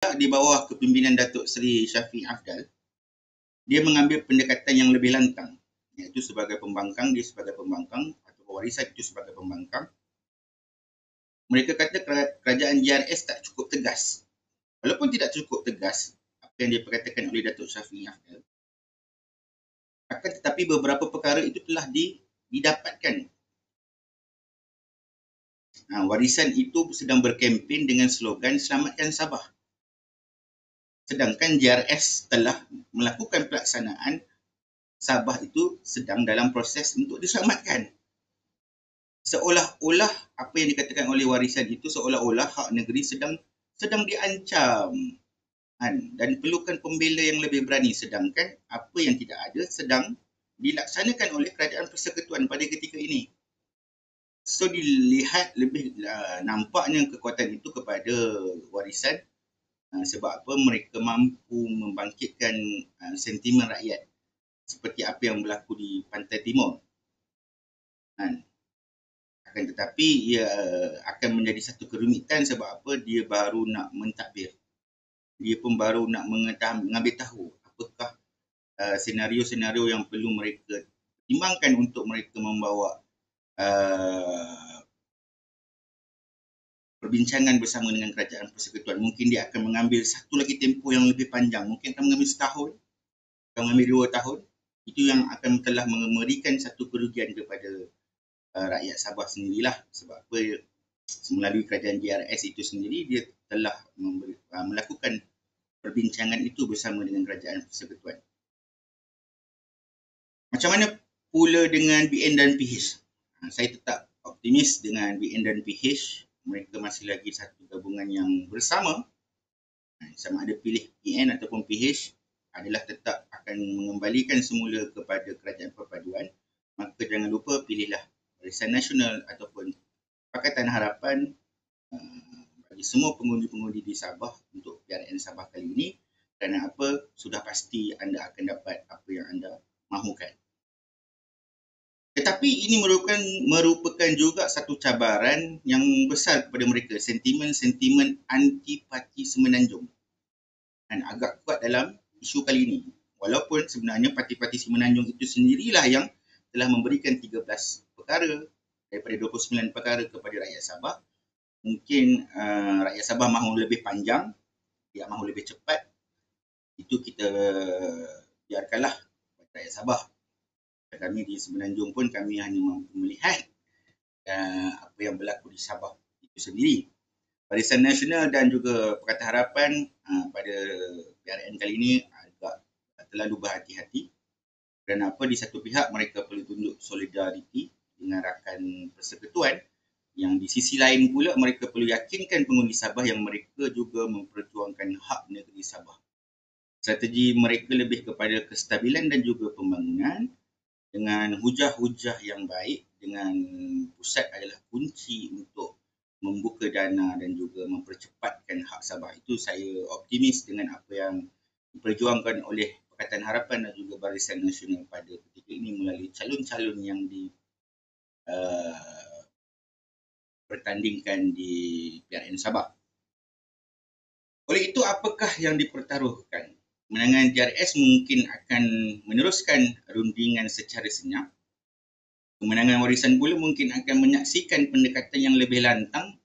di bawah kepimpinan Datuk Seri Shafie Afdal, dia mengambil pendekatan yang lebih lantang, iaitu sebagai pembangkang, dia sebagai pembangkang atau warisan itu sebagai pembangkang. Mereka kata kerajaan JRS tak cukup tegas. Walaupun tidak cukup tegas apa yang diperkatakan oleh Datuk Shafie Afdal, akan tetapi beberapa perkara itu telah didapatkan. Warisan itu sedang berkempen dengan slogan Selamatkan Sabah. Sedangkan JRS telah melakukan pelaksanaan, Sabah itu sedang dalam proses untuk diselamatkan. Seolah-olah apa yang dikatakan oleh warisan itu seolah-olah hak negeri sedang diancam dan perlukan pembela yang lebih berani, sedangkan apa yang tidak ada sedang dilaksanakan oleh kerajaan persekutuan pada ketika ini. So dilihat lebih nampaknya kekuatan itu kepada warisan. Sebab apa? Mereka mampu membangkitkan sentimen rakyat seperti apa yang berlaku di Pantai Timur. Akan tetapi ia akan menjadi satu kerumitan sebab apa? Dia baru nak mentadbir. Dia pun baru nak mengambil tahu apakah senario-senario yang perlu mereka timbangkan untuk mereka membawa perbincangan bersama dengan kerajaan persekutuan. Mungkin dia akan mengambil satu lagi tempoh yang lebih panjang. Mungkin akan mengambil setahun, akan mengambil 2 tahun. Itu yang akan telah memberikan satu kerugian kepada rakyat Sabah sendirilah. Sebab apa? Melalui kerajaan JRS itu sendiri, dia telah melakukan perbincangan itu bersama dengan kerajaan persekutuan. Macam mana pula dengan BN dan PH? Saya tetap optimis dengan BN dan PH. Mereka masih lagi satu gabungan yang bersama. Sama ada pilih BN ataupun PH adalah tetap akan mengembalikan semula kepada kerajaan perpaduan. Maka jangan lupa pilihlah Barisan Nasional ataupun Pakatan Harapan bagi semua pengundi-pengundi di Sabah untuk PRN Sabah kali ini. Kerana apa? Sudah pasti anda akan dapat apa yang anda mahukan. Tetapi ini merupakan juga satu cabaran yang besar kepada mereka. Sentimen-sentimen anti-Parti Semenanjung dan agak kuat dalam isu kali ini. Walaupun sebenarnya Parti-Parti Semenanjung itu sendirilah yang telah memberikan 13 perkara daripada 29 perkara kepada rakyat Sabah. Mungkin rakyat Sabah mahu lebih panjang, dia mahu lebih cepat. Itu kita biarkanlah rakyat Sabah. Kami di Semenanjung pun kami hanya mampu melihat apa yang berlaku di Sabah itu sendiri. Barisan Nasional dan juga Pakatan Harapan pada PRN kali ini agak terlalu berhati-hati. Kerana apa? Di satu pihak mereka perlu tunjuk solidariti dengan rakan persekutuan, yang di sisi lain pula mereka perlu yakinkan pengundi Sabah yang mereka juga memperjuangkan hak negeri Sabah. Strategi mereka lebih kepada kestabilan dan juga pembangunan dengan hujah-hujah yang baik, dengan pusat adalah kunci untuk membuka dana dan juga mempercepatkan hak Sabah. Itu saya optimis dengan apa yang diperjuangkan oleh Pakatan Harapan dan juga Barisan Nasional pada ketika ini melalui calon-calon yang dipertandingkan di PRN Sabah. Oleh itu, apakah yang dipertaruhkan? Kemenangan JRS mungkin akan meneruskan rundingan secara senyap. Kemenangan warisan pula mungkin akan menyaksikan pendekatan yang lebih lantang